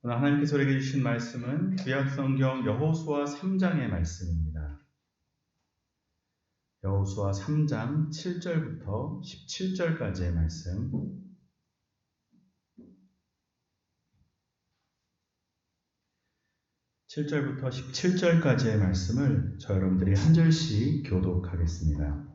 오늘 하나님께서 우리에게 주신 말씀은 구약성경 여호수아 3장의 말씀입니다. 여호수아 3장 7절부터 17절까지의 말씀. (7절부터 17절까지의) 말씀을 저 여러분들이 한 절씩 교독하겠습니다.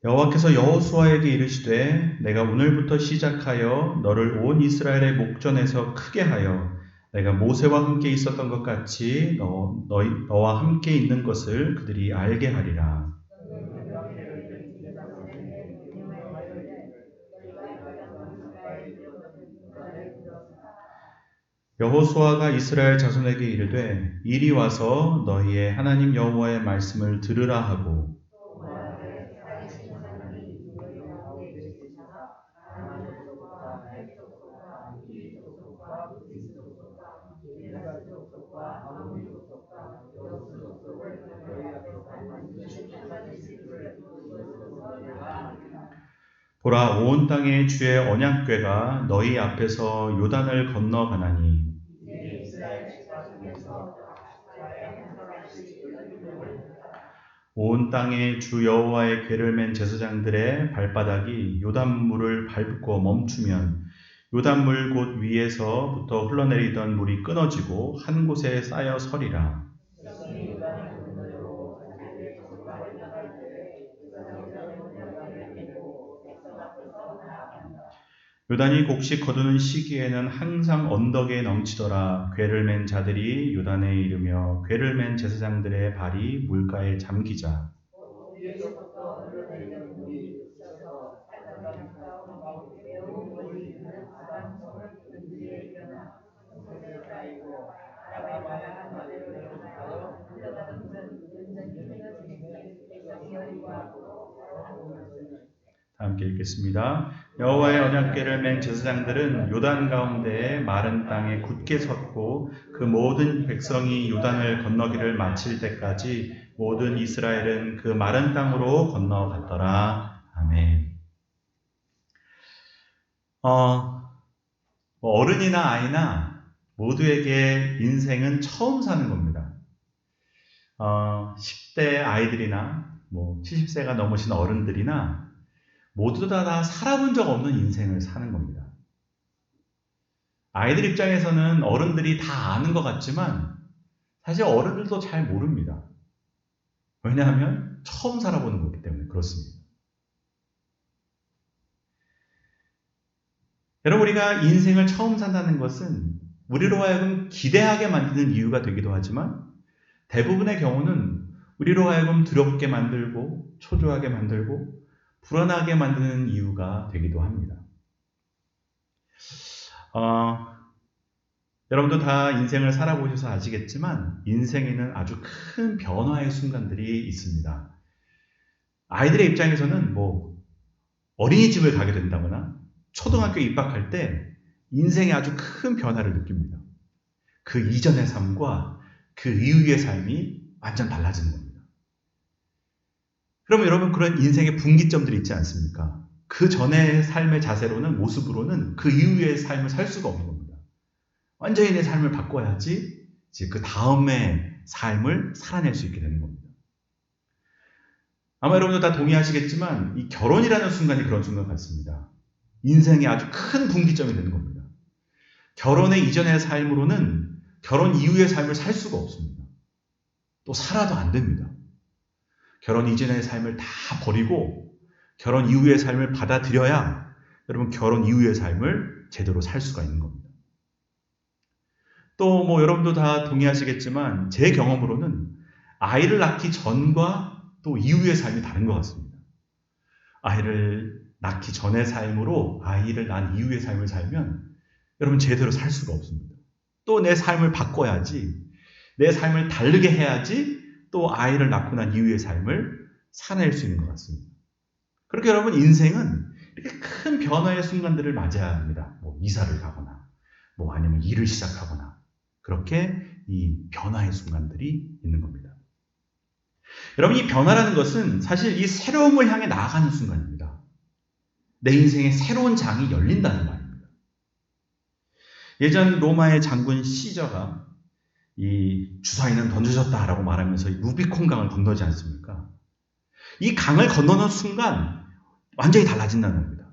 여호와께서 여호수아에게 이르시되 내가 오늘부터 시작하여 너를 온 이스라엘의 목전에서 크게 하여 내가 모세와 함께 있었던 것 같이 너와 함께 있는 것을 그들이 알게 하리라. 여호수아가 이스라엘 자손에게 이르되 이리 와서 너희의 하나님 여호와의 말씀을 들으라 하고 보라, 온 땅에 주의 언약궤가 너희 앞에서 요단을 건너가나니 온 땅에 주 여호와의 궤를 맨 제사장들의 발바닥이 요단물을 밟고 멈추면 요단물 곳 위에서부터 흘러내리던 물이 끊어지고 한 곳에 쌓여 서리라. 요단이 곡식 거두는 시기에는 항상 언덕에 넘치더라. 궤를 맨 자들이 요단에 이르며 궤를 맨 제사장들의 발이 물가에 잠기자. 함께 읽겠습니다. 여호와의 언약궤를 맨 제사장들은 요단 가운데에 마른 땅에 굳게 섰고 그 모든 백성이 요단을 건너기를 마칠 때까지 모든 이스라엘은 그 마른 땅으로 건너갔더라. 아멘. 어른이나 아이나 모두에게 인생은 처음 사는 겁니다. 10대 아이들이나 70세가 넘으신 어른들이나 모두 다 살아본 적 없는 인생을 사는 겁니다. 아이들 입장에서는 어른들이 다 아는 것 같지만 사실 어른들도 잘 모릅니다. 왜냐하면 처음 살아보는 거기 때문에 그렇습니다. 여러분, 우리가 인생을 처음 산다는 것은 우리로 하여금 기대하게 만드는 이유가 되기도 하지만 대부분의 경우는 우리로 하여금 두렵게 만들고 초조하게 만들고 불안하게 만드는 이유가 되기도 합니다. 여러분도 다 인생을 살아보셔서 아시겠지만 인생에는 아주 큰 변화의 순간들이 있습니다. 아이들의 입장에서는 어린이집을 가게 된다거나 초등학교 입학할 때 인생에 아주 큰 변화를 느낍니다. 그 이전의 삶과 그 이후의 삶이 완전 달라지는 겁니다. 그러면 여러분, 그런 인생의 분기점들이 있지 않습니까? 그 전의 삶의 자세로는, 모습으로는 그 이후의 삶을 살 수가 없는 겁니다. 완전히 내 삶을 바꿔야지 이제 그 다음의 삶을 살아낼 수 있게 되는 겁니다. 아마 여러분도 다 동의하시겠지만 이 결혼이라는 순간이 그런 순간 같습니다. 인생의 아주 큰 분기점이 되는 겁니다. 결혼의 이전의 삶으로는 결혼 이후의 삶을 살 수가 없습니다. 또 살아도 안 됩니다. 결혼 이전의 삶을 다 버리고 결혼 이후의 삶을 받아들여야 여러분 결혼 이후의 삶을 제대로 살 수가 있는 겁니다. 또 여러분도 다 동의하시겠지만 제 경험으로는 아이를 낳기 전과 또 이후의 삶이 다른 것 같습니다. 아이를 낳기 전의 삶으로 아이를 낳은 이후의 삶을 살면 여러분 제대로 살 수가 없습니다. 또 내 삶을 바꿔야지, 내 삶을 다르게 해야지 또 아이를 낳고 난 이후의 삶을 살아낼 수 있는 것 같습니다. 그렇게 여러분 인생은 이렇게 큰 변화의 순간들을 맞아야 합니다. 이사를 가거나 아니면 일을 시작하거나 그렇게 이 변화의 순간들이 있는 겁니다. 여러분, 이 변화라는 것은 사실 이 새로움을 향해 나아가는 순간입니다. 내 인생에 새로운 장이 열린다는 말입니다. 예전 로마의 장군 시저가 이 주사위는 던져졌다라고 말하면서 이 루비콘 강을 건너지 않습니까? 이 강을 건너는 순간 완전히 달라진다는 겁니다.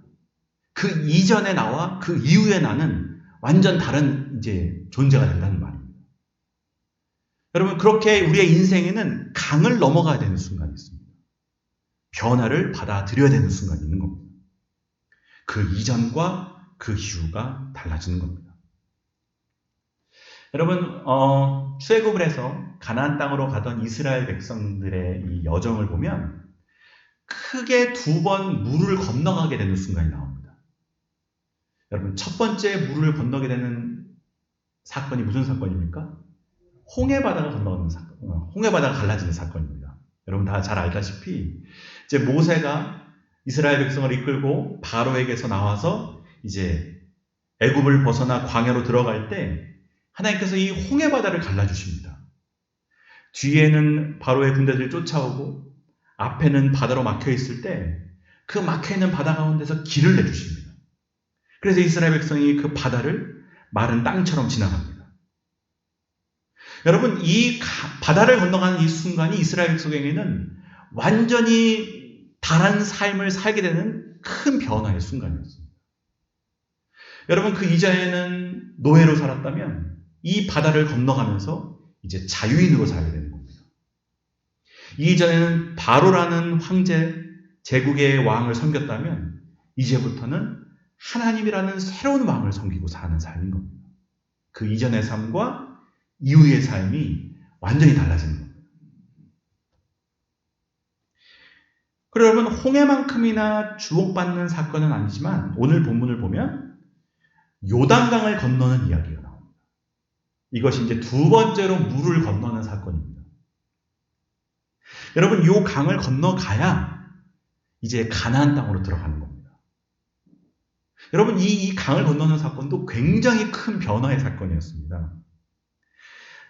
그 이전의 나와 그 이후의 나는 완전 다른 이제 존재가 된다는 말입니다. 여러분, 그렇게 우리의 인생에는 강을 넘어가야 되는 순간이 있습니다. 변화를 받아들여야 되는 순간이 있는 겁니다. 그 이전과 그 이후가 달라지는 겁니다. 여러분, 출애굽을 해서 가나안 땅으로 가던 이스라엘 백성들의 이 여정을 보면 크게 2번 물을 건너가게 되는 순간이 나옵니다. 여러분, 첫 번째 물을 건너게 되는 사건이 무슨 사건입니까? 홍해바다가 건너가는 사건, 홍해바다가 갈라지는 사건입니다. 여러분 다 잘 알다시피 이제 모세가 이스라엘 백성을 이끌고 바로에게서 나와서 이제 애굽을 벗어나 광야로 들어갈 때 하나님께서 이 홍해바다를 갈라주십니다. 뒤에는 바로의 군대들이 쫓아오고 앞에는 바다로 막혀있을 때 그 막혀있는 바다 가운데서 길을 내주십니다. 그래서 이스라엘 백성이 그 바다를 마른 땅처럼 지나갑니다. 여러분, 이 바다를 건너가는 이 순간이 이스라엘 백성에게는 완전히 다른 삶을 살게 되는 큰 변화의 순간이었습니다. 여러분, 그 이전에는 노예로 살았다면 이 바다를 건너가면서 이제 자유인으로 살게 되는 겁니다. 이전에는 바로라는 황제, 제국의 왕을 섬겼다면 이제부터는 하나님이라는 새로운 왕을 섬기고 사는 삶인 겁니다. 그 이전의 삶과 이후의 삶이 완전히 달라지는 겁니다. 그리고 여러분, 홍해만큼이나 주목받는 사건은 아니지만 오늘 본문을 보면 요단강을 건너는 이야기가 나옵니다. 이것이 이제 2번째로 물을 건너는 사건입니다. 여러분, 이 강을 건너가야 이제 가나안 땅으로 들어가는 겁니다. 여러분, 이 강을 건너는 사건도 굉장히 큰 변화의 사건이었습니다.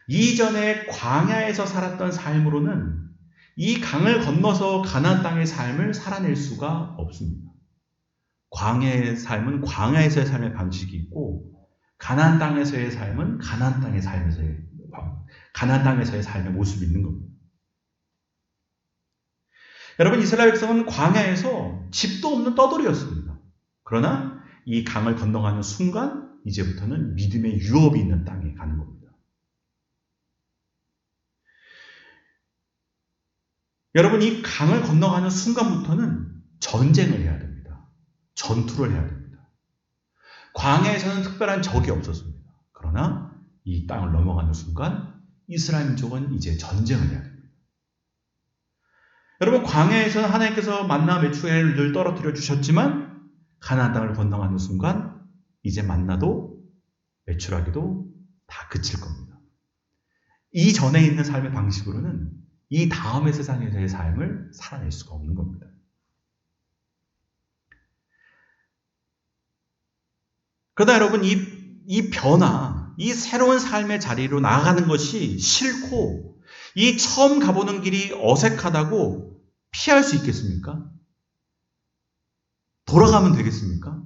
이전에 광야에서 살았던 삶으로는 이 강을 건너서 가나안 땅의 삶을 살아낼 수가 없습니다. 광야의 삶은 광야에서의 삶의 방식이 있고 가나안 땅에서의 삶은 가나안 땅의 삶의 모습이 있는 겁니다. 여러분, 이스라엘 백성은 광야에서 집도 없는 떠돌이였습니다. 그러나 이 강을 건너가는 순간 이제부터는 믿음의 유업이 있는 땅에 가는 겁니다. 여러분, 이 강을 건너가는 순간부터는 전쟁을 해야 됩니다. 전투를 해야 됩니다. 광야에서는 특별한 적이 없었습니다. 그러나 이 땅을 넘어가는 순간 이스라엘 민족은 이제 전쟁을 해야 됩니다. 여러분, 광야에서는 하나님께서 만나 메추라기를 늘 떨어뜨려 주셨지만 가나안 땅을 건너가는 순간 이제 만나도 메추라기도 다 그칠 겁니다. 이 전에 있는 삶의 방식으로는 이 다음의 세상에서의 삶을 살아낼 수가 없는 겁니다. 그러다 여러분, 이 변화, 이 새로운 삶의 자리로 나아가는 것이 싫고 이 처음 가보는 길이 어색하다고 피할 수 있겠습니까? 돌아가면 되겠습니까?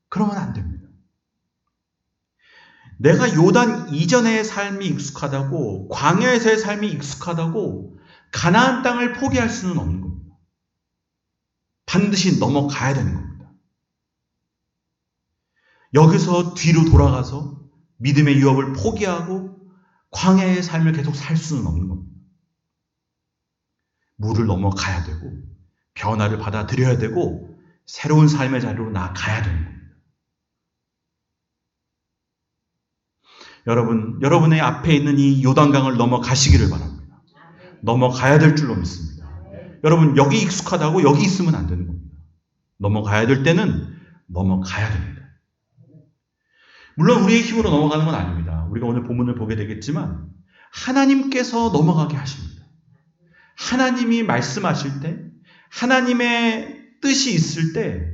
그러면 안 됩니다. 내가 요단 이전의 삶이 익숙하다고, 광야에서의 삶이 익숙하다고 가나안 땅을 포기할 수는 없는 겁니다. 반드시 넘어가야 되는 겁니다. 여기서 뒤로 돌아가서 믿음의 유업을 포기하고 광야의 삶을 계속 살 수는 없는 겁니다. 물을 넘어가야 되고 변화를 받아들여야 되고 새로운 삶의 자리로 나아가야 되는 겁니다. 여러분의 앞에 있는 이 요단강을 넘어가시기를 바랍니다. 넘어가야 될 줄로 믿습니다. 여러분, 여기 익숙하다고 여기 있으면 안 되는 겁니다. 넘어가야 될 때는 넘어가야 됩니다. 물론 우리의 힘으로 넘어가는 건 아닙니다. 우리가 오늘 본문을 보게 되겠지만 하나님께서 넘어가게 하십니다. 하나님이 말씀하실 때, 하나님의 뜻이 있을 때,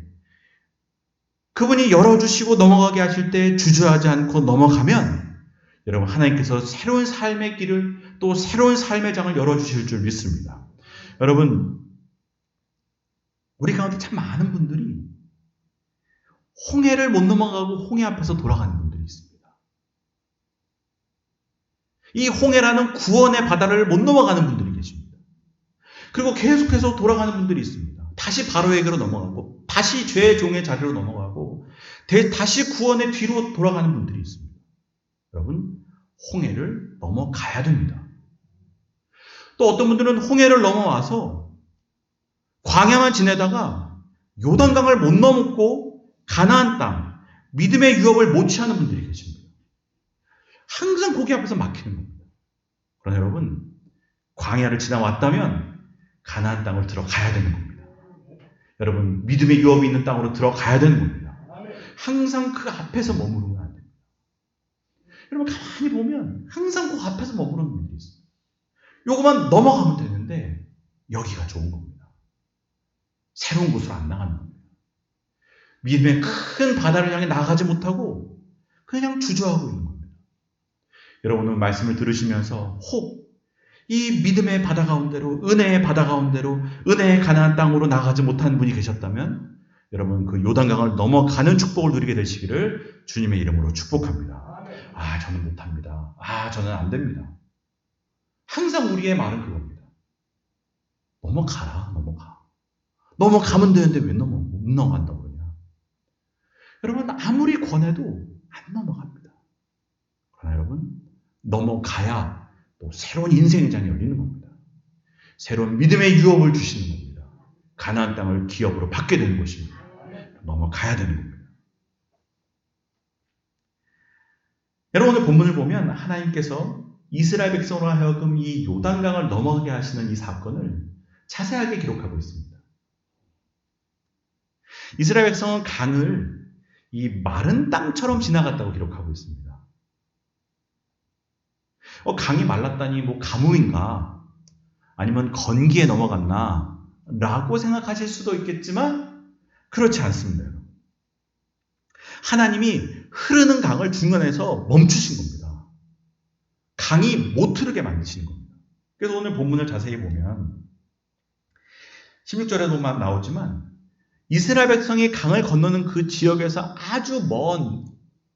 그분이 열어주시고 넘어가게 하실 때 주저하지 않고 넘어가면 여러분, 하나님께서 새로운 삶의 길을, 또 새로운 삶의 장을 열어주실 줄 믿습니다. 여러분, 우리 가운데 참 많은 분들이 홍해를 못 넘어가고 홍해 앞에서 돌아가는 분들이 있습니다. 이 홍해라는 구원의 바다를 못 넘어가는 분들이 계십니다. 그리고 계속해서 돌아가는 분들이 있습니다. 다시 바로에게로 넘어가고 다시 죄의 종의 자리로 넘어가고 다시 구원의 뒤로 돌아가는 분들이 있습니다. 여러분, 홍해를 넘어가야 됩니다. 또 어떤 분들은 홍해를 넘어와서 광야만 지내다가 요단강을 못 넘고 가나안 땅, 믿음의 유업을 못 취하는 분들이 계십니다. 항상 거기 앞에서 막히는 겁니다. 그러나 여러분, 광야를 지나왔다면 가나안 땅을 들어가야 되는 겁니다. 여러분, 믿음의 유업이 있는 땅으로 들어가야 되는 겁니다. 항상 그 앞에서 머무르면 안 됩니다. 여러분, 가만히 보면 항상 그 앞에서 머무르는 분들이 있어요. 요거만 넘어가면 되는데 여기가 좋은 겁니다. 새로운 곳으로 안 나가는 겁니다. 믿음의 큰 바다를 향해 나가지 못하고 그냥 주저하고 있는 겁니다. 여러분, 오늘 말씀을 들으시면서 혹 이 믿음의 바다 가운데로, 은혜의 바다 가운데로, 은혜의 가나안 땅으로 나가지 못한 분이 계셨다면 여러분, 그 요단강을 넘어가는 축복을 누리게 되시기를 주님의 이름으로 축복합니다. 아, 저는 못합니다. 아, 저는 안 됩니다. 항상 우리의 말은 그겁니다. 넘어가라, 넘어가. 넘어가면 되는데 왜 못 넘어간다고 그러냐. 여러분, 아무리 권해도 안 넘어갑니다. 그러나 여러분, 넘어가야 또 새로운 인생의 장이 열리는 겁니다. 새로운 믿음의 유업을 주시는 겁니다. 가나안 땅을 기업으로 받게 되는 것입니다. 넘어가야 되는 겁니다. 여러분, 오늘 본문을 보면 하나님께서 이스라엘 백성으로 하여금 이 요단강을 넘어가게 하시는 이 사건을 자세하게 기록하고 있습니다. 이스라엘 백성은 강을 이 마른 땅처럼 지나갔다고 기록하고 있습니다. 강이 말랐다니 뭐 가뭄인가 아니면 건기에 넘어갔나 라고 생각하실 수도 있겠지만 그렇지 않습니다. 하나님이 흐르는 강을 중간에서 멈추신 겁니다. 강이 못 흐르게 만드신 겁니다. 그래서 오늘 본문을 자세히 보면 16절에도 나오지만 이스라엘 백성이 강을 건너는 그 지역에서 아주 먼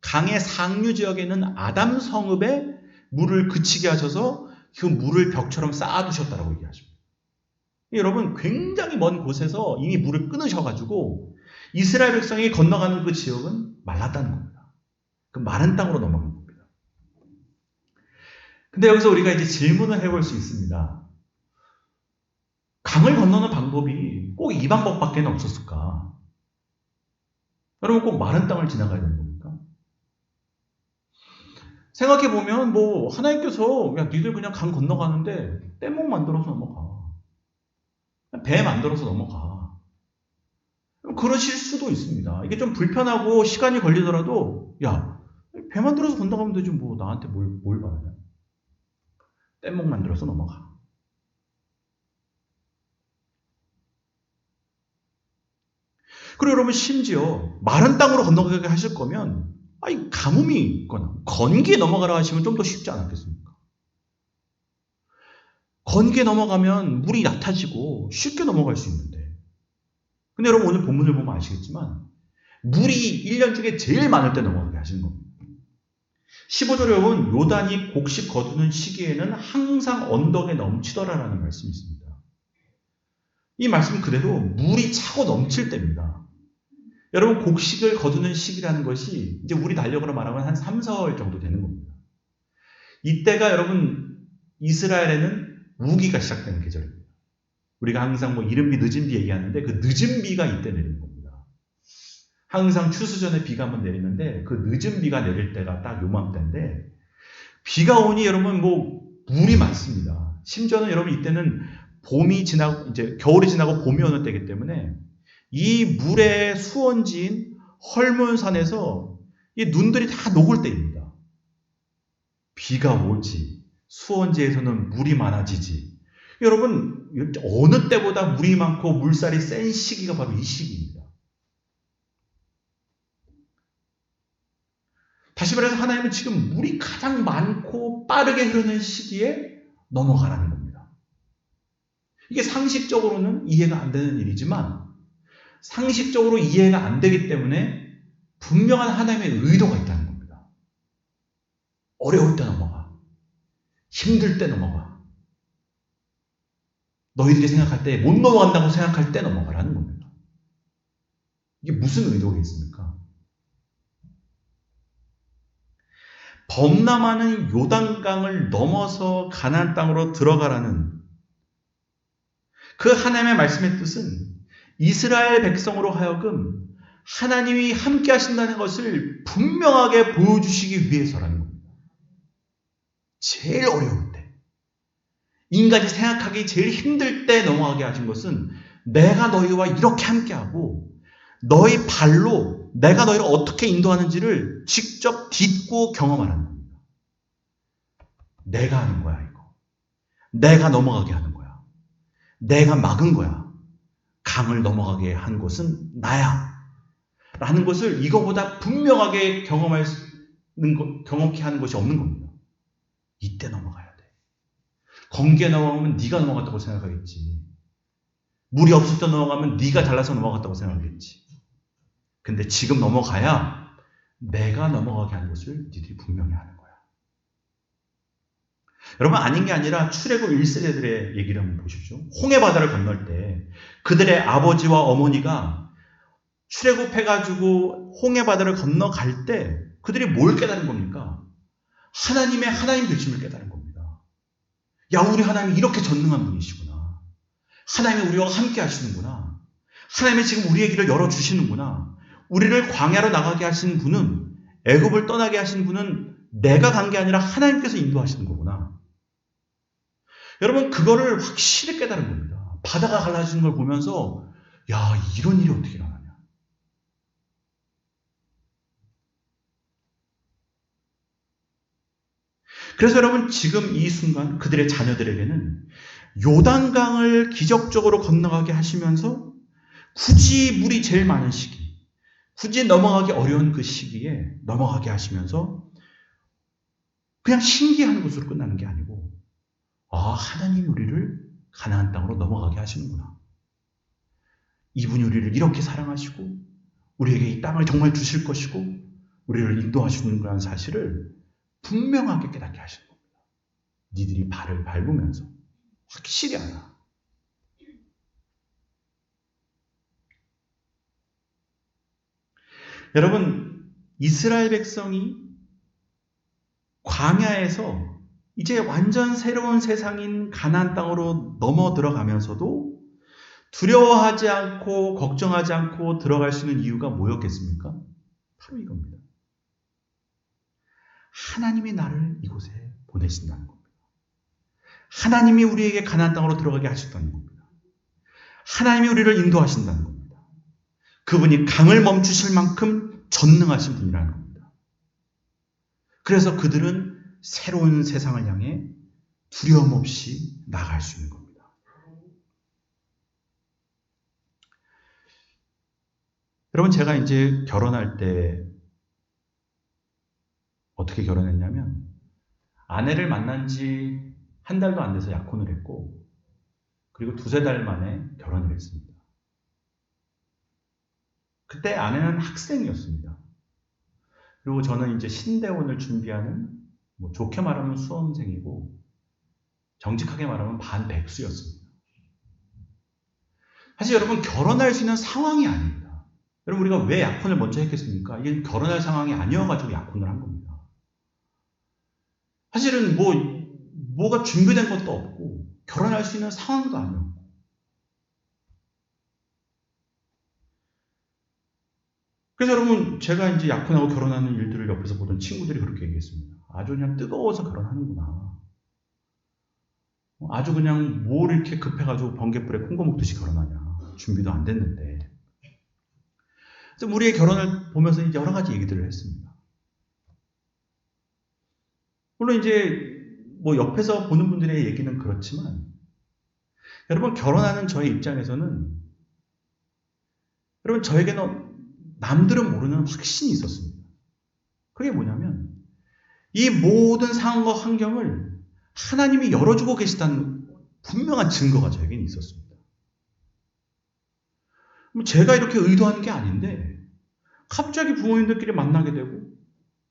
강의 상류 지역에 있는 아담 성읍에 물을 그치게 하셔서 그 물을 벽처럼 쌓아두셨다라고 얘기하십니다. 여러분, 굉장히 먼 곳에서 이미 물을 끊으셔가지고 이스라엘 백성이 건너가는 그 지역은 말랐다는 겁니다. 그 마른 땅으로 넘어간 겁니다. 근데 여기서 우리가 이제 질문을 해볼 수 있습니다. 강을 건너는 방법이 꼭 이 방법밖에 없었을까? 여러분, 꼭 마른 땅을 지나가야 되는 겁니까? 생각해보면 하나님께서 야, 니들 그냥 강 건너가는데 뗏목 만들어서 넘어가. 배 만들어서 넘어가. 그러실 수도 있습니다. 이게 좀 불편하고 시간이 걸리더라도 야, 배 만들어서 건너가면 되지 뭐 나한테 뭘 바라냐. 뗏목 만들어서 넘어가. 그리고 여러분, 심지어 마른 땅으로 건너가게 하실 거면 가뭄이 있거나 건기에 넘어가라 하시면 좀 더 쉽지 않았겠습니까? 건기에 넘어가면 물이 얕아지고 쉽게 넘어갈 수 있는데, 근데 여러분, 오늘 본문을 보면 아시겠지만 물이 1년 중에 제일 많을 때 넘어가게 하시는 겁니다. 15절에 여러분, 요단이 곡식 거두는 시기에는 항상 언덕에 넘치더라라는 말씀이 있습니다. 이 말씀 그대로 물이 차고 넘칠 때입니다. 여러분, 곡식을 거두는 시기라는 것이 이제 우리 달력으로 말하면 한 3, 4월 정도 되는 겁니다. 이때가 여러분, 이스라엘에는 우기가 시작되는 계절입니다. 우리가 항상 이른비, 늦은비 얘기하는데 그 늦은 비가 이때 내리는 겁니다. 항상 추수 전에 비가 한번 내리는데 그 늦은 비가 내릴 때가 딱 요맘때인데 비가 오니 여러분 물이 많습니다. 심지어는 여러분 이때는 봄이 지나고 이제 겨울이 지나고 봄이 오는 때이기 때문에 이 물의 수원지인 헐몬산에서 이 눈들이 다 녹을 때입니다. 비가 오지, 수원지에서는 물이 많아지지. 여러분, 어느 때보다 물이 많고 물살이 센 시기가 바로 이 시기입니다. 다시 말해서 하나님은 지금 물이 가장 많고 빠르게 흐르는 시기에 넘어가라는 겁니다. 이게 상식적으로는 이해가 안 되는 일이지만 상식적으로 이해가 안 되기 때문에 분명한 하나님의 의도가 있다는 겁니다. 어려울 때 넘어가. 힘들 때 넘어가. 너희들이 생각할 때 못 넘어간다고 생각할 때 넘어가라는 겁니다. 이게 무슨 의도가 있습니까? 범람하는 요단강을 넘어서 가나안 땅으로 들어가라는 그 하나님의 말씀의 뜻은 이스라엘 백성으로 하여금 하나님이 함께 하신다는 것을 분명하게 보여주시기 위해서라는 겁니다. 제일 어려울 때, 인간이 생각하기 제일 힘들 때 넘어가게 하신 것은 내가 너희와 이렇게 함께하고 너희 발로 내가 너희를 어떻게 인도하는지를 직접 딛고 경험하라는 겁니다. 내가 하는 거야, 이거. 내가 넘어가게 하는 거야. 내가 막은 거야. 강을 넘어가게 한 것은 나야. 라는 것을 이거보다 분명하게 경험케 하는 것이 없는 겁니다. 이때 넘어가야 돼. 건기에 넘어가면 네가 넘어갔다고 생각하겠지. 물이 없을 때 넘어가면 네가 잘나서 넘어갔다고 생각하겠지. 근데 지금 넘어가야 내가 넘어가게 하는 것을 니들이 분명히 하는 거야. 여러분, 아닌 게 아니라 출애굽 1세대들의 얘기를 한번 보십시오. 홍해 바다를 건널 때 그들의 아버지와 어머니가 출애굽해가지고 홍해 바다를 건너갈 때 그들이 뭘 깨달은 겁니까? 하나님의 하나님 되심을 깨달은 겁니다. 야, 우리 하나님이 이렇게 전능한 분이시구나. 하나님이 우리와 함께 하시는구나. 하나님이 지금 우리의 길을 열어주시는구나. 우리를 광야로 나가게 하신 분은, 애굽을 떠나게 하신 분은 내가 간 게 아니라 하나님께서 인도하시는 거구나. 여러분, 그거를 확실히 깨달은 겁니다. 바다가 갈라지는 걸 보면서 야, 이런 일이 어떻게 일어나냐. 그래서 여러분, 지금 이 순간 그들의 자녀들에게는 요단강을 기적적으로 건너가게 하시면서 굳이 물이 제일 많은 시기, 굳이 넘어가기 어려운 그 시기에 넘어가게 하시면서 그냥 신기한 것으로 끝나는 게 아니고, 아, 하나님이 우리를 가나안 땅으로 넘어가게 하시는구나. 이분이 우리를 이렇게 사랑하시고 우리에게 이 땅을 정말 주실 것이고 우리를 인도하시는구나 사실을 분명하게 깨닫게 하시는 겁니다. 니들이 발을 밟으면서 확실히 알아. 여러분, 이스라엘 백성이 광야에서 이제 완전 새로운 세상인 가나안 땅으로 넘어 들어가면서도 두려워하지 않고 걱정하지 않고 들어갈 수 있는 이유가 뭐였겠습니까? 바로 이겁니다. 하나님이 나를 이곳에 보내신다는 겁니다. 하나님이 우리에게 가나안 땅으로 들어가게 하셨다는 겁니다. 하나님이 우리를 인도하신다는 겁니다. 그분이 강을 멈추실 만큼 전능하신 분이라는 겁니다. 그래서 그들은 새로운 세상을 향해 두려움 없이 나갈 수 있는 겁니다. 여러분, 제가 이제 결혼할 때 어떻게 결혼했냐면, 아내를 만난 지 한 달도 안 돼서 약혼을 했고, 그리고 두세 달 만에 결혼을 했습니다. 그때 아내는 학생이었습니다. 그리고 저는 이제 신대원을 준비하는, 좋게 말하면 수험생이고, 정직하게 말하면 반백수였습니다. 사실 여러분, 결혼할 수 있는 상황이 아닙니다. 여러분, 우리가 왜 약혼을 먼저 했겠습니까? 이게 결혼할 상황이 아니어가지고 약혼을 한 겁니다. 사실은 뭐가 준비된 것도 없고, 결혼할 수 있는 상황도 아니었고. 그래서 여러분, 제가 이제 약혼하고 결혼하는 일들을 옆에서 보던 친구들이 그렇게 얘기했습니다. 아주 그냥 뜨거워서 결혼하는구나. 아주 그냥 뭘 이렇게 급해가지고 번갯불에 콩고 먹듯이 결혼하냐. 준비도 안 됐는데. 그래서 우리의 결혼을 보면서 이제 여러 가지 얘기들을 했습니다. 물론 이제 옆에서 보는 분들의 얘기는 그렇지만, 여러분, 결혼하는 저의 입장에서는 여러분, 저에게는 남들은 모르는 확신이 있었습니다. 그게 뭐냐면, 이 모든 상황과 환경을 하나님이 열어주고 계시다는 분명한 증거가 저에게는 있었습니다. 제가 이렇게 의도한 게 아닌데, 갑자기 부모님들끼리 만나게 되고,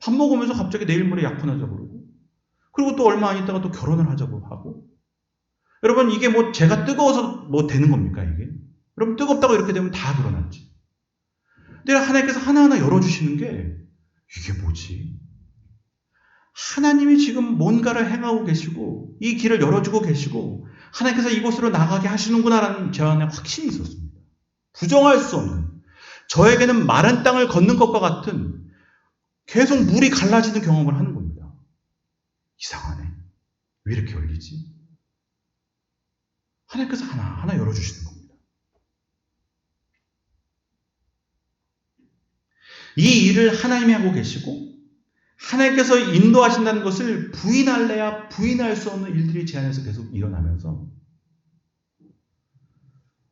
밥 먹으면서 갑자기 내일 모레 약혼하자고 그러고, 그리고 또 얼마 안 있다가 또 결혼을 하자고 하고. 여러분, 이게 뭐 제가 뜨거워서 뭐 되는 겁니까, 이게? 여러분, 뜨겁다고 이렇게 되면 다 그러났지. 근데 하나님께서 하나하나 열어주시는 게 이게 뭐지? 하나님이 지금 뭔가를 행하고 계시고 이 길을 열어주고 계시고 하나님께서 이곳으로 나가게 하시는구나라는 제 안에 확신이 있었습니다. 부정할 수 없는, 저에게는 마른 땅을 걷는 것과 같은 계속 물이 갈라지는 경험을 하는 겁니다. 이상하네. 왜 이렇게 열리지? 하나님께서 하나하나 열어주시는 겁니다. 이 일을 하나님이 하고 계시고 하나님께서 인도하신다는 것을 부인할래야 부인할 수 없는 일들이 제 안에서 계속 일어나면서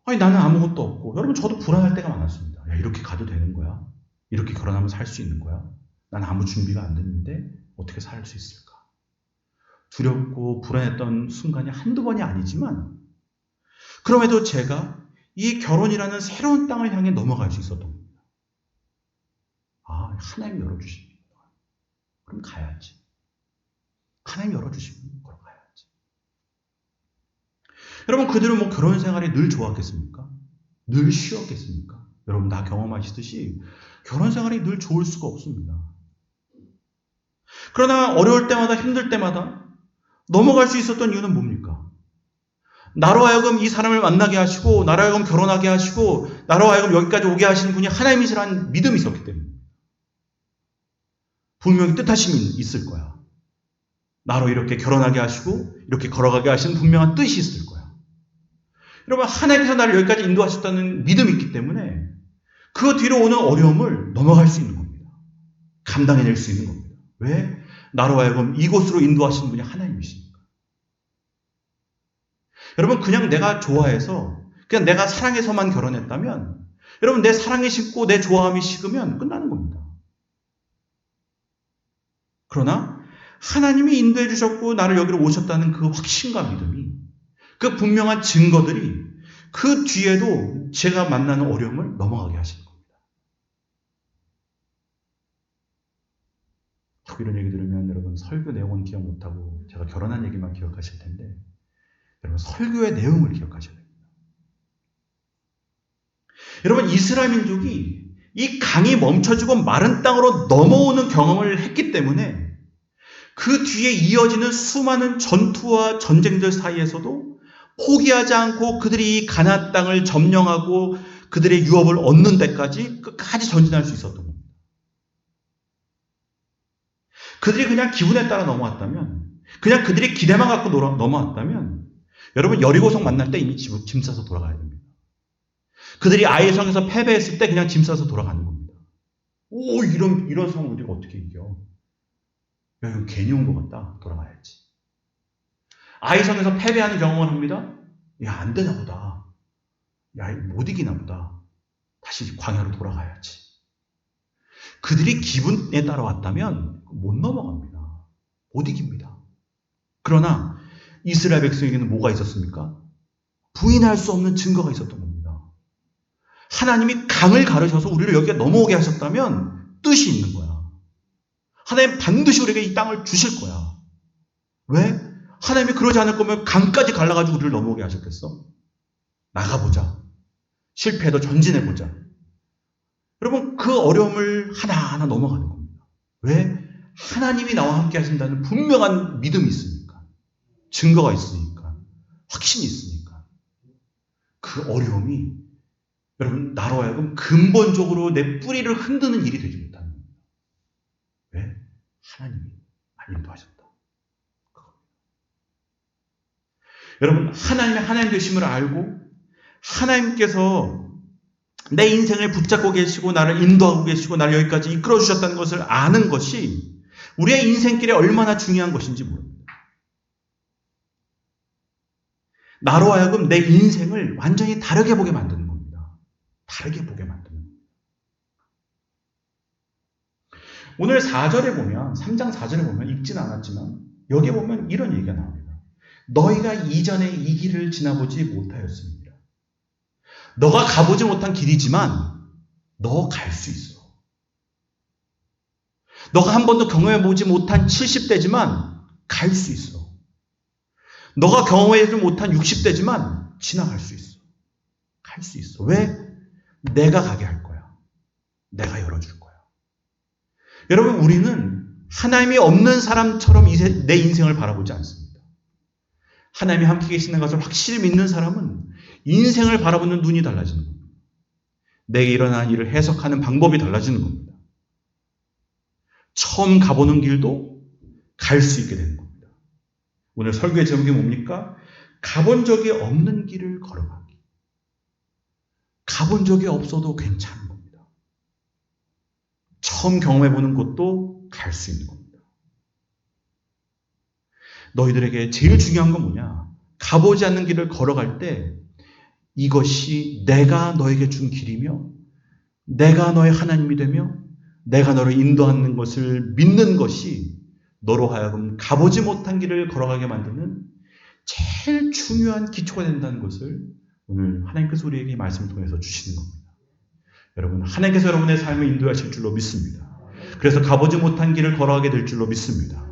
아니 나는 아무것도 없고, 여러분 저도 불안할 때가 많았습니다. 야, 이렇게 가도 되는 거야? 이렇게 결혼하면 살 수 있는 거야? 난 아무 준비가 안 됐는데 어떻게 살 수 있을까? 두렵고 불안했던 순간이 한두 번이 아니지만 그럼에도 제가 이 결혼이라는 새로운 땅을 향해 넘어갈 수 있었던 겁니다. 아, 하나님 열어주십니다. 그럼 가야지. 하나님 열어주시면 걸어가야지. 여러분, 그들은 뭐 결혼 생활이 늘 좋았겠습니까? 늘 쉬웠겠습니까? 여러분 다 경험하시듯이 결혼 생활이 늘 좋을 수가 없습니다. 그러나 어려울 때마다 힘들 때마다 넘어갈 수 있었던 이유는 뭡니까? 나로 하여금 이 사람을 만나게 하시고 나로 하여금 결혼하게 하시고 나로 하여금 여기까지 오게 하시는 분이 하나님이시라는 믿음이 있었기 때문에 분명히 뜻하심이 있을 거야. 나로 이렇게 결혼하게 하시고 이렇게 걸어가게 하시는 분명한 뜻이 있을 거야. 여러분, 하나님께서 나를 여기까지 인도하셨다는 믿음이 있기 때문에 그 뒤로 오는 어려움을 넘어갈 수 있는 겁니다. 감당해낼 수 있는 겁니다. 왜? 나로 하여금 이곳으로 인도하시는 분이 하나님이시니까. 여러분, 그냥 내가 좋아해서 그냥 내가 사랑해서만 결혼했다면 여러분 내 사랑이 식고 내 좋아함이 식으면 끝나는 겁니다. 그러나 하나님이 인도해 주셨고 나를 여기로 오셨다는 그 확신과 믿음이, 그 분명한 증거들이 그 뒤에도 제가 만나는 어려움을 넘어가게 하시는 겁니다. 이런 얘기 들으면 여러분 설교 내용은 기억 못하고 제가 결혼한 얘기만 기억하실 텐데 여러분 설교의 내용을 기억하셔야 됩니다. 여러분, 이스라엘 민족이 이 강이 멈춰지고 마른 땅으로 넘어오는 경험을 했기 때문에 그 뒤에 이어지는 수많은 전투와 전쟁들 사이에서도 포기하지 않고 그들이 이 가나안 땅을 점령하고 그들의 유업을 얻는 데까지 끝까지 전진할 수 있었던 겁니다. 그들이 그냥 기분에 따라 넘어왔다면, 그냥 그들이 기대만 갖고 넘어왔다면 여러분 여리고성 만날 때 이미 짐 싸서 돌아가야 됩니다. 그들이 아이성에서 패배했을 때 그냥 짐 싸서 돌아가는 겁니다. 오, 이런 상황 우리가 어떻게 이겨? 야, 이거 괜히 온 것 같다. 돌아가야지. 아이성에서 패배하는 경험을 합니다. 야, 안 되나 보다. 야, 못 이기나 보다. 다시 광야로 돌아가야지. 그들이 기분에 따라왔다면 못 넘어갑니다. 못 이깁니다. 그러나 이스라엘 백성에게는 뭐가 있었습니까? 부인할 수 없는 증거가 있었던 겁니다. 하나님이 강을 가르셔서 우리를 여기에 넘어오게 하셨다면 뜻이 있는 거야. 하나님 반드시 우리에게 이 땅을 주실 거야. 왜? 하나님이 그러지 않을 거면 강까지 갈라가지고 우리를 넘어오게 하셨겠어? 나가보자. 실패해도 전진해보자. 여러분, 그 어려움을 하나하나 넘어가는 겁니다. 왜? 하나님이 나와 함께 하신다는 분명한 믿음이 있으니까. 증거가 있으니까. 확신이 있으니까. 그 어려움이 여러분 나로 하여금 근본적으로 내 뿌리를 흔드는 일이 되지 못하는 겁니다. 왜? 하나님이 인도하셨다. 여러분, 하나님의 하나님 되심을 알고 하나님께서 내 인생을 붙잡고 계시고 나를 인도하고 계시고 나를 여기까지 이끌어 주셨다는 것을 아는 것이 우리의 인생길에 얼마나 중요한 것인지 모릅니다. 나로 하여금 내 인생을 완전히 다르게 보게 만드는 겁니다. 다르게 보게 만드는 겁니다. 오늘 4절에 보면, 3장 4절에 보면 읽지는 않았지만 여기에 보면 이런 얘기가 나옵니다. 너희가 이전에 이 길을 지나보지 못하였습니다. 너가 가보지 못한 길이지만 너 갈 수 있어. 너가 한 번도 경험해보지 못한 70대지만 갈 수 있어. 너가 경험하지 못한 60대지만 지나갈 수 있어. 갈 수 있어. 왜? 내가 가게 할 거야. 내가 열어줄 거야. 여러분, 우리는 하나님이 없는 사람처럼 내 인생을 바라보지 않습니다. 하나님이 함께 계시는 것을 확실히 믿는 사람은 인생을 바라보는 눈이 달라지는 겁니다. 내게 일어난 일을 해석하는 방법이 달라지는 겁니다. 처음 가보는 길도 갈 수 있게 되는 겁니다. 오늘 설교의 제목이 뭡니까? 가본 적이 없는 길을 걸어가기. 가본 적이 없어도 괜찮은 겁니다. 처음 경험해보는 곳도 갈 수 있는 겁니다. 너희들에게 제일 중요한 건 뭐냐? 가보지 않는 길을 걸어갈 때 이것이 내가 너에게 준 길이며 내가 너의 하나님이 되며 내가 너를 인도하는 것을 믿는 것이 너로 하여금 가보지 못한 길을 걸어가게 만드는 제일 중요한 기초가 된다는 것을 오늘 하나님께서 우리에게 이 말씀을 통해서 주시는 겁니다. 여러분, 하나님께서 여러분의 삶을 인도하실 줄로 믿습니다. 그래서 가보지 못한 길을 걸어가게 될 줄로 믿습니다.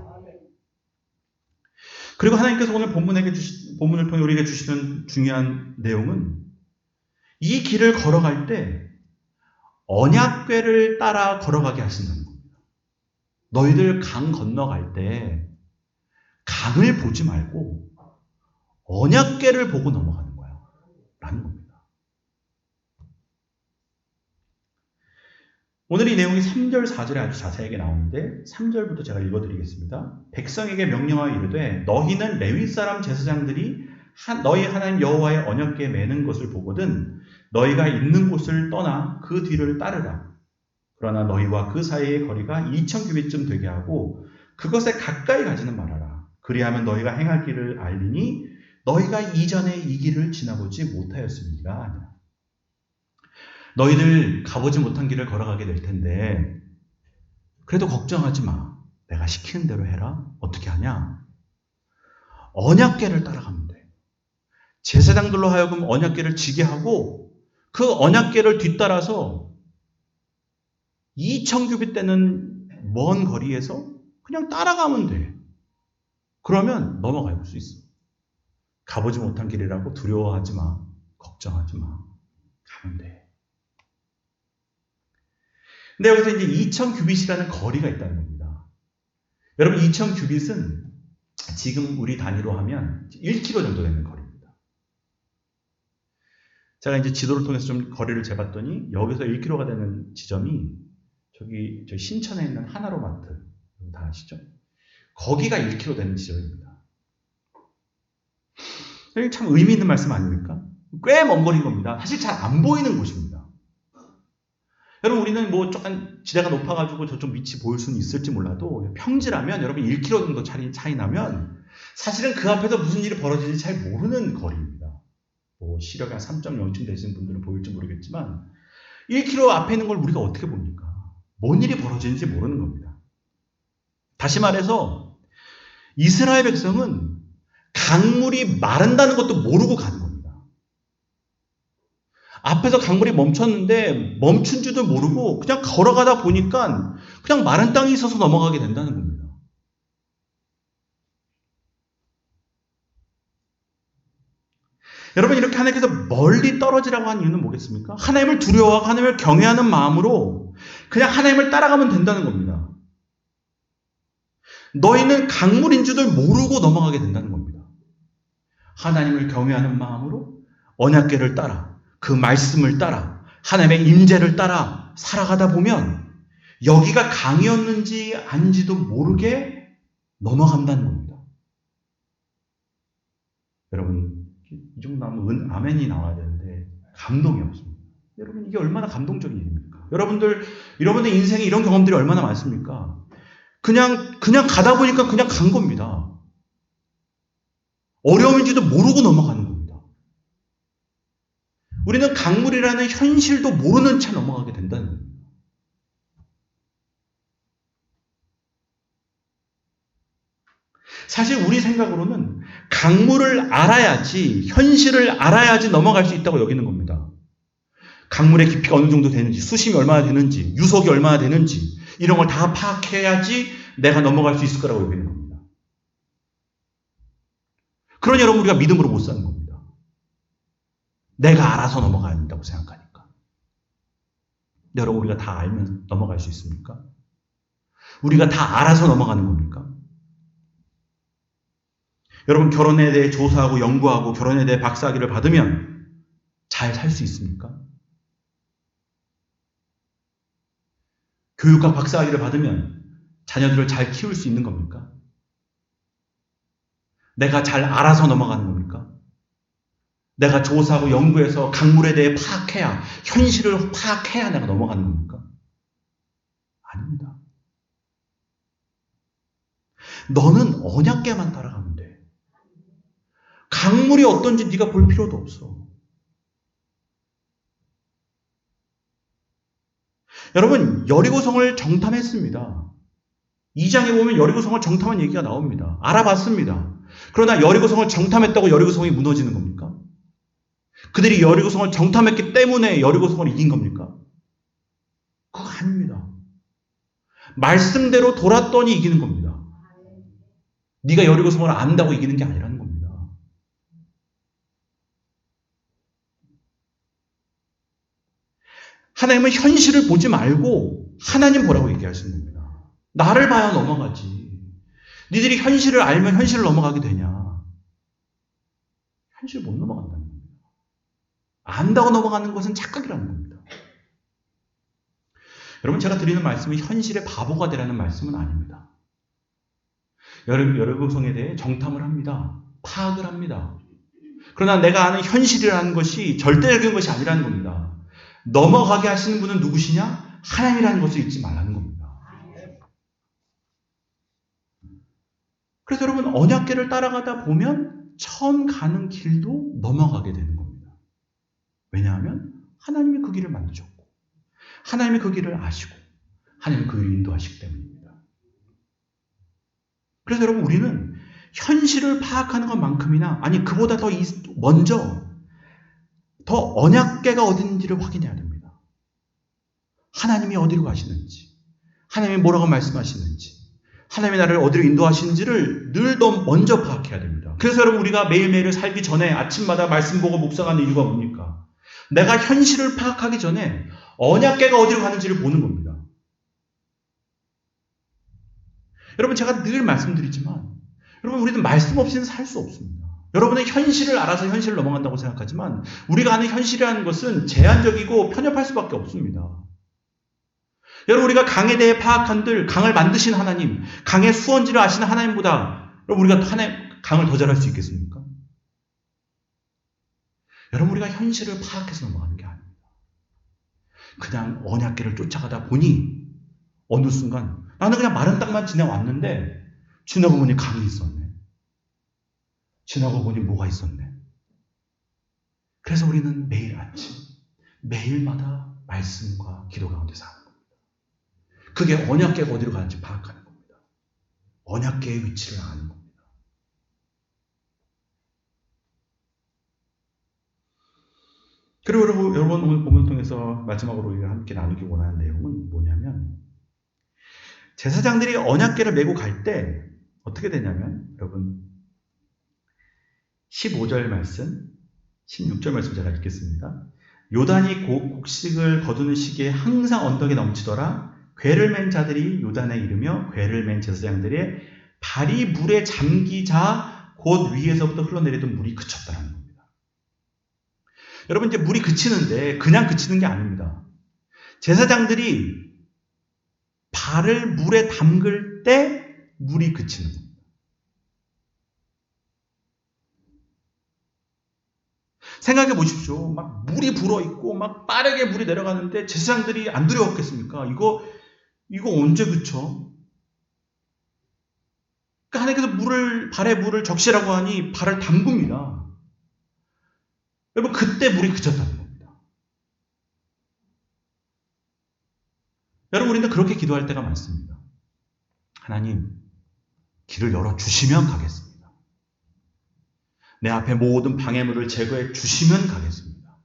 그리고 하나님께서 오늘 본문을 통해 우리에게 주시는 중요한 내용은 이 길을 걸어갈 때 언약궤를 따라 걸어가게 하신다는 겁니다. 너희들 강 건너갈 때 강을 보지 말고 언약궤를 보고 넘어가는 거야. 라는 겁니다. 오늘 이 내용이 3절, 4절에 아주 자세하게 나오는데 3절부터 제가 읽어드리겠습니다. 백성에게 명령하여 이르되 너희는 레위 사람 제사장들이 너희 하나님 여호와의 언약궤에 매는 것을 보거든 너희가 있는 곳을 떠나 그 뒤를 따르라. 그러나 너희와 그 사이의 거리가 2000규빗쯤 되게 하고 그것에 가까이 가지는 말아라. 그리하면 너희가 행할 길을 알리니 너희가 이전에 이 길을 지나보지 못하였습니다. 너희들 가보지 못한 길을 걸어가게 될 텐데 그래도 걱정하지 마. 내가 시키는 대로 해라. 어떻게 하냐? 언약궤를 따라가면 돼. 제사장들로 하여금 언약궤를 지게 하고 그 언약궤를 뒤따라서 2000규빗 되는 먼 거리에서 그냥 따라가면 돼. 그러면 넘어갈 수 있어. 가보지 못한 길이라고 두려워하지 마. 걱정하지 마. 가면 돼. 근데 여기서 이제 2000규빗이라는 거리가 있다는 겁니다. 여러분, 2000규빗은 지금 우리 단위로 하면 1km 정도 되는 거리입니다. 제가 이제 지도를 통해서 좀 거리를 재봤더니 여기서 1km가 되는 지점이 저기 신천에 있는 하나로마트, 다 아시죠? 거기가 1km 되는 지점입니다. 이게 참 의미 있는 말씀 아닙니까? 꽤 먼 거리인 겁니다. 사실 잘 안 보이는 곳입니다. 여러분, 우리는 뭐 조금 지대가 높아가지고 저쪽 밑이 보일 수는 있을지 몰라도 평지라면 여러분 1km 정도 차이 나면 사실은 그 앞에서 무슨 일이 벌어질지 잘 모르는 거리입니다. 뭐 시력이 한 3.0쯤 되시는 분들은 보일지 모르겠지만 1km 앞에 있는 걸 우리가 어떻게 봅니까? 뭔 일이 벌어지는지 모르는 겁니다. 다시 말해서 이스라엘 백성은 강물이 마른다는 것도 모르고 가는 겁니다. 앞에서 강물이 멈췄는데 멈춘 줄도 모르고 그냥 걸어가다 보니까 그냥 마른 땅이 있어서 넘어가게 된다는 겁니다. 여러분, 이렇게 하나님께서 멀리 떨어지라고 한 이유는 뭐겠습니까? 하나님을 두려워하고 하나님을 경외하는 마음으로 그냥 하나님을 따라가면 된다는 겁니다. 너희는 강물인 줄을 모르고 넘어가게 된다는 겁니다. 하나님을 경외하는 마음으로 언약궤를 따라 그 말씀을 따라 하나님의 임재를 따라 살아가다 보면 여기가 강이었는지 아닌지도 모르게 넘어간다는 겁니다. 여러분, 이 정도 나오면 아멘이 나와야 되는데 감동이 없습니다. 여러분, 이게 얼마나 감동적인 일입니까? 여러분들 인생에 이런 경험들이 얼마나 많습니까? 그냥 가다 보니까 그냥 간 겁니다. 어려움인지도 모르고 넘어가는 겁니다. 우리는 강물이라는 현실도 모르는 채 넘어가게 된다는 겁니다. 사실 우리 생각으로는 강물을 알아야지, 현실을 알아야지 넘어갈 수 있다고 여기는 겁니다. 강물의 깊이가 어느 정도 되는지, 수심이 얼마나 되는지, 유속이 얼마나 되는지 이런 걸 다 파악해야지 내가 넘어갈 수 있을 거라고 여기는 겁니다. 그러니 여러분 우리가 믿음으로 못 사는 겁니다. 내가 알아서 넘어가야 된다고 생각하니까. 여러분 우리가 다 알면 넘어갈 수 있습니까? 우리가 다 알아서 넘어가는 겁니까? 여러분 결혼에 대해 조사하고 연구하고 결혼에 대해 박사학위를 받으면 잘 살 수 있습니까? 교육학 박사학위를 받으면 자녀들을 잘 키울 수 있는 겁니까? 내가 잘 알아서 넘어가는 겁니까? 내가 조사하고 연구해서 강물에 대해 파악해야, 현실을 파악해야 내가 넘어가는 겁니까? 아닙니다. 너는 언약궤만 따라가면 돼. 강물이 어떤지 네가 볼 필요도 없어. 여러분 여리고성을 정탐했습니다. 2장에 보면 여리고성을 정탐한 얘기가 나옵니다. 알아봤습니다. 그러나 여리고성을 정탐했다고 여리고성이 무너지는 겁니까? 그들이 여리고성을 정탐했기 때문에 여리고성을 이긴 겁니까? 그거 아닙니다. 말씀대로 돌았더니 이기는 겁니다. 네가 여리고성을 안다고 이기는 게 아니라는 겁니다. 하나님은 현실을 보지 말고 하나님 보라고 얘기하시는 겁니다. 나를 봐야 넘어가지. 니들이 현실을 알면 현실을 넘어가게 되냐. 현실 못 넘어간다는 겁니다. 안다고 넘어가는 것은 착각이라는 겁니다. 여러분 제가 드리는 말씀은 현실의 바보가 되라는 말씀은 아닙니다. 여러분성에 대해 정탐을 합니다. 파악을 합니다. 그러나 내가 아는 현실이라는 것이 절대적인 것이 아니라는 겁니다. 넘어가게 하시는 분은 누구시냐? 하나님이라는 것을 잊지 말라는 겁니다. 그래서 여러분 언약궤를 따라가다 보면 처음 가는 길도 넘어가게 되는 겁니다. 왜냐하면 하나님이 그 길을 만드셨고 하나님이 그 길을 아시고 하나님이 그 길을 인도하시기 때문입니다. 그래서 여러분 우리는 현실을 파악하는 것만큼이나 아니 그보다 더 먼저 더 언약궤가 어딘지를 확인해야 됩니다. 하나님이 어디로 가시는지 하나님이 뭐라고 말씀하시는지 하나님이 나를 어디로 인도하시는지를 늘 더 먼저 파악해야 됩니다. 그래서 여러분 우리가 매일매일을 살기 전에 아침마다 말씀 보고 묵상하는 이유가 뭡니까? 내가 현실을 파악하기 전에 언약궤가 어디로 가는지를 보는 겁니다. 여러분 제가 늘 말씀드리지만 여러분 우리는 말씀 없이는 살 수 없습니다. 여러분의 현실을 알아서 현실을 넘어간다고 생각하지만 우리가 아는 현실이라는 것은 제한적이고 편협할 수밖에 없습니다. 여러분 우리가 강에 대해 파악한들 강을 만드신 하나님, 강의 수원지를 아시는 하나님보다 여러분 우리가 강을 더 잘할 수 있겠습니까? 여러분 우리가 현실을 파악해서 넘어가는 게 아닙니다. 그냥 언약궤를 쫓아가다 보니 어느 순간 나는 그냥 마른 땅만 지나왔는데 지나고 보니 강이 있었네. 지나고 보니 뭐가 있었네. 그래서 우리는 매일 아침, 매일마다 말씀과 기도 가운데 사는 겁니다. 그게 언약궤가 어디로 가는지 파악하는 겁니다. 언약궤의 위치를 아는 겁니다. 그리고 여러분 오늘 본문을 통해서 마지막으로 우리가 함께 나누기 원하는 내용은 뭐냐면 제사장들이 언약궤를 메고 갈 때 어떻게 되냐면 여러분 15절 말씀, 16절 말씀 제가 읽겠습니다. 요단이 곡식을 거두는 시기에 항상 언덕에 넘치더라. 궤를 맨 자들이 요단에 이르며 궤를 맨 제사장들의 발이 물에 잠기자 곧 위에서부터 흘러내리던 물이 그쳤다는 겁니다. 여러분 이제 물이 그치는데 그냥 그치는 게 아닙니다. 제사장들이 발을 물에 담글 때 물이 그치는 겁니다. 생각해 보십시오. 막 물이 불어있고 막 빠르게 물이 내려가는데 제사장들이 안 두려웠겠습니까? 이거 언제 그쳐? 그러니까 하나님께서 발에 물을 적시라고 하니 발을 담굽니다. 여러분 그때 물이 그쳤다는 겁니다. 여러분 우리는 그렇게 기도할 때가 많습니다. 하나님 길을 열어주시면 가겠습니다. 내 앞에 모든 방해물을 제거해 주시면 가겠습니다.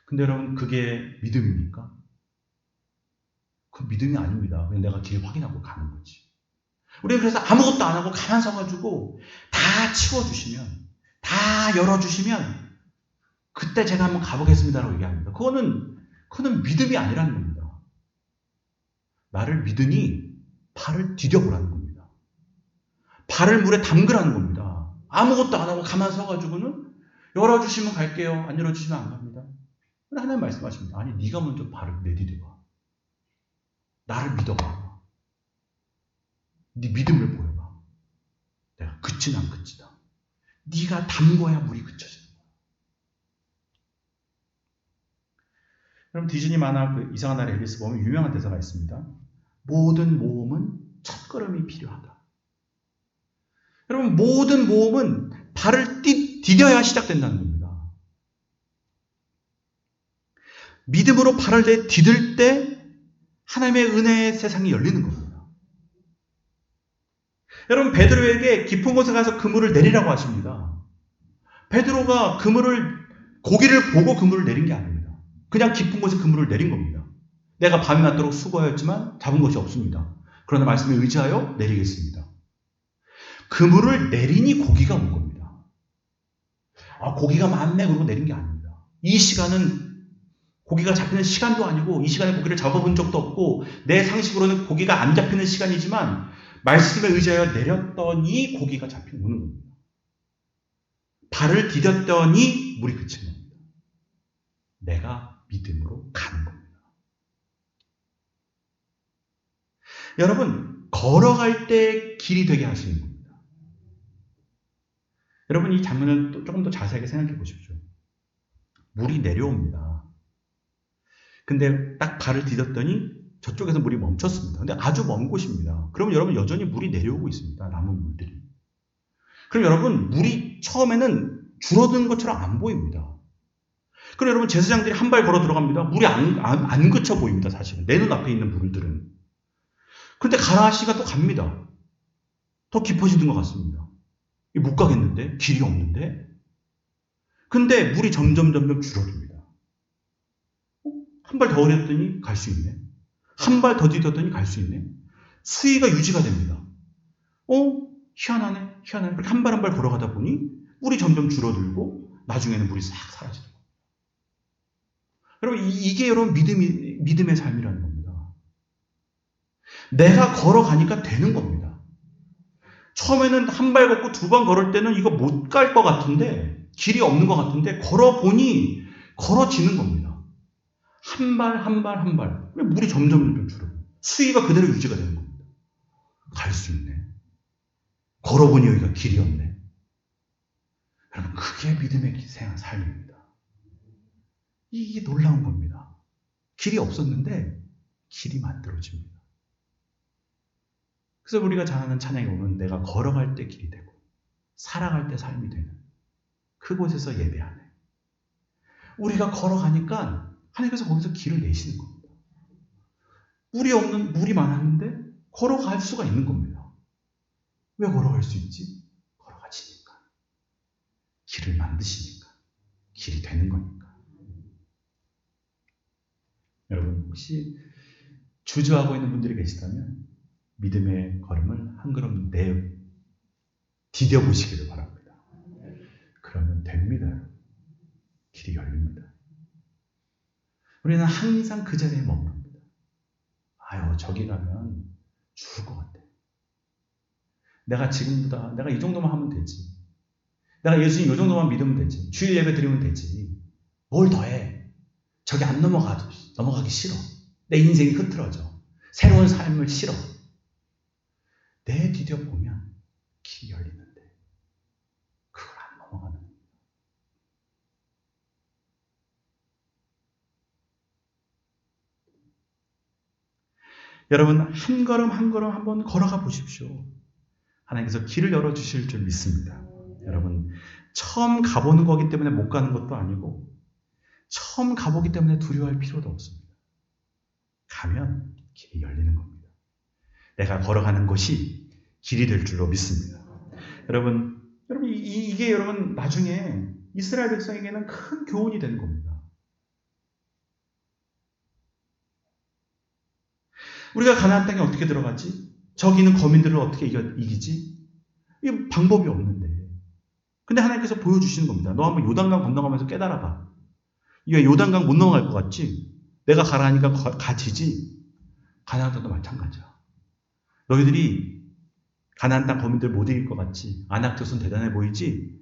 근데 여러분 그게 믿음입니까? 그 믿음이 아닙니다. 그냥 내가 길 확인하고 가는 거지. 우리는 그래서 아무것도 안 하고 가만 서가지고 다 치워주시면, 다 열어주시면 그때 제가 한번 가보겠습니다라고 얘기합니다. 그거는 믿음이 아니라는 겁니다. 나를 믿으니 발을 디뎌보라는 겁니다. 발을 물에 담그라는 겁니다. 아무것도 안 하고 가만 서가지고는 열어주시면 갈게요. 안 열어주시면 안 갑니다. 하나님 말씀하십니다. 아니, 네가 먼저 발을 내디뎌봐. 나를 믿어봐. 네 믿음을 보여봐. 내가 그치나 안 그치나. 네가 담궈야 물이 그쳐지는 거야. 여러분, 디즈니 만화 그 이상한 나라 앨리스 보면 유명한 대사가 있습니다. 모든 모험은 첫걸음이 필요하다. 여러분, 모든 모험은 발을 디뎌야 시작된다는 겁니다. 믿음으로 발을 디딜 때 하나님의 은혜의 세상이 열리는 겁니다. 여러분, 베드로에게 깊은 곳에 가서 그물을 내리라고 하십니다. 베드로가 고기를 보고 그물을 내린 게 아닙니다. 그냥 깊은 곳에 그물을 내린 겁니다. 내가 밤이 낮도록 수고하였지만 잡은 것이 없습니다. 그러나 말씀에 의지하여 내리겠습니다. 그물을 내리니 고기가 온 겁니다. 고기가 많네 그러고 내린 게 아닙니다. 이 시간은 고기가 잡히는 시간도 아니고, 이 시간에 고기를 잡아본 적도 없고, 내 상식으로는 고기가 안 잡히는 시간이지만 말씀에 의지하여 내렸더니 고기가 오는 겁니다. 발을 디뎠더니 물이 그친 겁니다. 내가 믿음으로 가는 겁니다. 여러분, 걸어갈 때 길이 되게 하시는 겁니다. 여러분, 이 장면을 또 조금 더 자세하게 생각해 보십시오. 물이 내려옵니다. 근데 딱 발을 디뎠더니 저쪽에서 물이 멈췄습니다. 근데 아주 먼 곳입니다. 그럼 여러분, 여전히 물이 내려오고 있습니다. 남은 물들이. 그럼 여러분, 물이 처음에는 줄어드는 것처럼 안 보입니다. 그럼 여러분, 제사장들이 한 발 걸어 들어갑니다. 물이 안 그쳐 보입니다. 사실은 내 눈앞에 있는 물들은. 그런데 가라아씨가 또 갑니다. 더 깊어지는 것 같습니다. 못 가겠는데? 길이 없는데? 근데 물이 점점 줄어듭니다. 한 발 더 걸었더니 갈 수 있네. 한 발 더 디뎠더니 갈 수 있네. 수위가 유지가 됩니다. 희한하네. 그렇게 한 발 한 발 걸어가다 보니 물이 점점 줄어들고 나중에는 물이 싹 사라지는 겁니다. 여러분, 이게 여러분 믿음의 삶이라는 겁니다. 내가 걸어가니까 되는 겁니다. 처음에는 한 발 걷고 두 번 걸을 때는 이거 못 갈 것 같은데, 길이 없는 것 같은데, 걸어보니 걸어지는 겁니다. 한 발. 물이 점점 줄어요. 수위가 그대로 유지가 되는 겁니다. 갈 수 있네. 걸어보니 여기가 길이었네. 여러분, 그게 믿음의 삶입니다. 이게 놀라운 겁니다. 길이 없었는데 길이 만들어집니다. 그래서 우리가 잘하는 찬양에 보면 내가 걸어갈 때 길이 되고 살아갈 때 삶이 되는 그곳에서 예배하네. 우리가 걸어가니까 하나님께서 거기서 길을 내시는 겁니다. 물이 많았는데 걸어갈 수가 있는 겁니다. 왜 걸어갈 수 있지? 걸어가시니까. 길을 만드시니까. 길이 되는 거니까. 여러분, 혹시 주저하고 있는 분들이 계시다면 믿음의 걸음을 한 걸음 디뎌보시기를 바랍니다. 그러면 됩니다. 길이 열립니다. 우리는 항상 그 자리에 머무릅니다. 저기 가면 죽을 것 같아. 내가 이 정도만 하면 되지. 내가 예수님 이 정도만 믿으면 되지. 주일 예배 드리면 되지. 뭘 더해. 저기 안 넘어가기 싫어. 내 인생이 흐트러져. 새로운 삶을 싫어. 디뎌보면 길이 열리는데 그걸 안 넘어가는 거예요. 여러분, 한 걸음 한 걸음 한번 걸어가 보십시오. 하나님께서 길을 열어주실 줄 믿습니다. 여러분, 처음 가보는 거기 때문에 못 가는 것도 아니고 처음 가보기 때문에 두려워할 필요도 없습니다. 가면 길이 열리는 겁니다. 내가 걸어가는 것이 길이 될 줄로 믿습니다. 여러분, 이게 여러분 나중에 이스라엘 백성에게는 큰 교훈이 되는 겁니다. 우리가 가나안 땅에 어떻게 들어가지? 저기 있는 거민들을 어떻게 이기지? 이 방법이 없는데. 근데 하나님께서 보여주시는 겁니다. 너 한번 요단강 건너가면서 깨달아봐. 이게 요단강 못 넘어갈 것 같지? 내가 가라 하니까 가지지? 가나안 땅도 마찬가지야. 너희들이 가나안 땅 거민들 못 이길 것 같지? 아낙조선 대단해 보이지?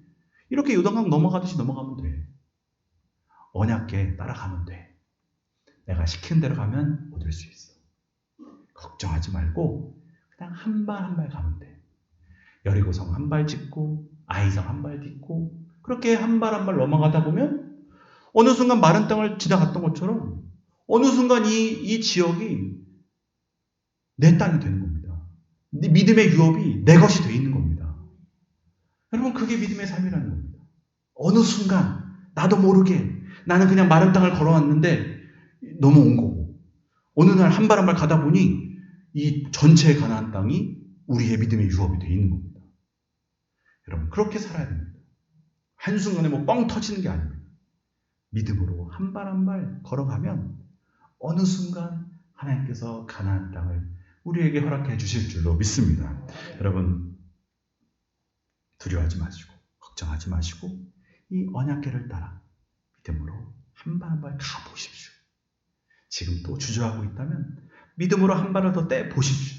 이렇게 요단강 넘어가듯이 넘어가면 돼. 언약궤 따라가면 돼. 내가 시키는 대로 가면 얻을 수 있어. 걱정하지 말고 그냥 한 발 한 발 가면 돼. 여리고성 한 발 짚고 아이성 한 발 딛고 그렇게 한 발 한 발 넘어가다 보면 어느 순간 마른 땅을 지나갔던 것처럼 어느 순간 이 지역이 내 땅이 되는 겁니다. 믿음의 유업이 내 것이 되어 있는 겁니다. 여러분 그게 믿음의 삶이라는 겁니다. 어느 순간 나도 모르게 나는 그냥 마른 땅을 걸어왔는데 넘어온 거고 어느 날 한 발 한 발 가다 보니 이 전체 가나안 땅이 우리의 믿음의 유업이 되어 있는 겁니다. 여러분 그렇게 살아야 됩니다. 한순간에 뭐 뻥 터지는 게 아닙니다. 믿음으로 한 발 한 발 걸어가면 어느 순간 하나님께서 가나안 땅을 우리에게 허락해 주실 줄로 믿습니다. 여러분 두려워하지 마시고 걱정하지 마시고 이 언약궤를 따라 믿음으로 한 발 한 발 가보십시오. 지금 또 주저하고 있다면 믿음으로 한 발을 더 떼보십시오.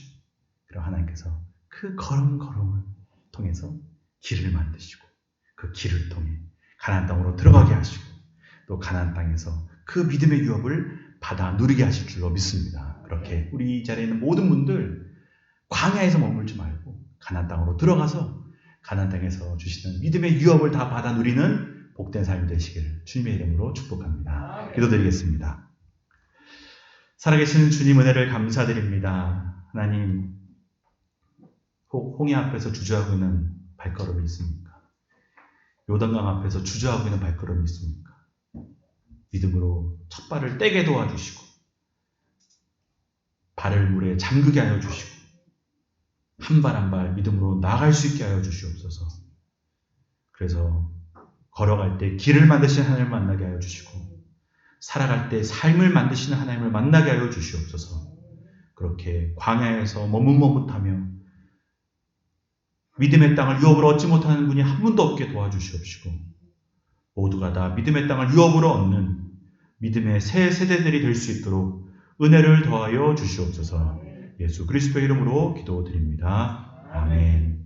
그럼 하나님께서 그 걸음걸음을 통해서 길을 만드시고 그 길을 통해 가나안 땅으로 들어가게 하시고 또 가나안 땅에서 그 믿음의 유업을 받아 누리게 하실 줄로 믿습니다. 그렇게 우리 이 자리에 있는 모든 분들 광야에서 머물지 말고 가나안 땅으로 들어가서 가나안 땅에서 주시는 믿음의 유업을 다 받아 누리는 복된 삶이 되시기를 주님의 이름으로 축복합니다. 기도드리겠습니다. 살아계신 주님 은혜를 감사드립니다. 하나님 홍해 앞에서 주저하고 있는 발걸음이 있습니까? 요단강 앞에서 주저하고 있는 발걸음이 있습니까? 믿음으로 첫 발을 떼게 도와주시고 발을 물에 잠그게 하여 주시고 한 발 한 발 믿음으로 나아갈 수 있게 하여 주시옵소서. 그래서 걸어갈 때 길을 만드시는 하나님을 만나게 하여 주시고 살아갈 때 삶을 만드시는 하나님을 만나게 하여 주시옵소서. 그렇게 광야에서 머뭇머뭇하며 믿음의 땅을 유업으로 얻지 못하는 분이 한 분도 없게 도와주시옵시고 모두가 다 믿음의 땅을 유업으로 얻는 믿음의 새 세대들이 될 수 있도록 은혜를 더하여 주시옵소서. 예수 그리스도의 이름으로 기도드립니다. 아멘.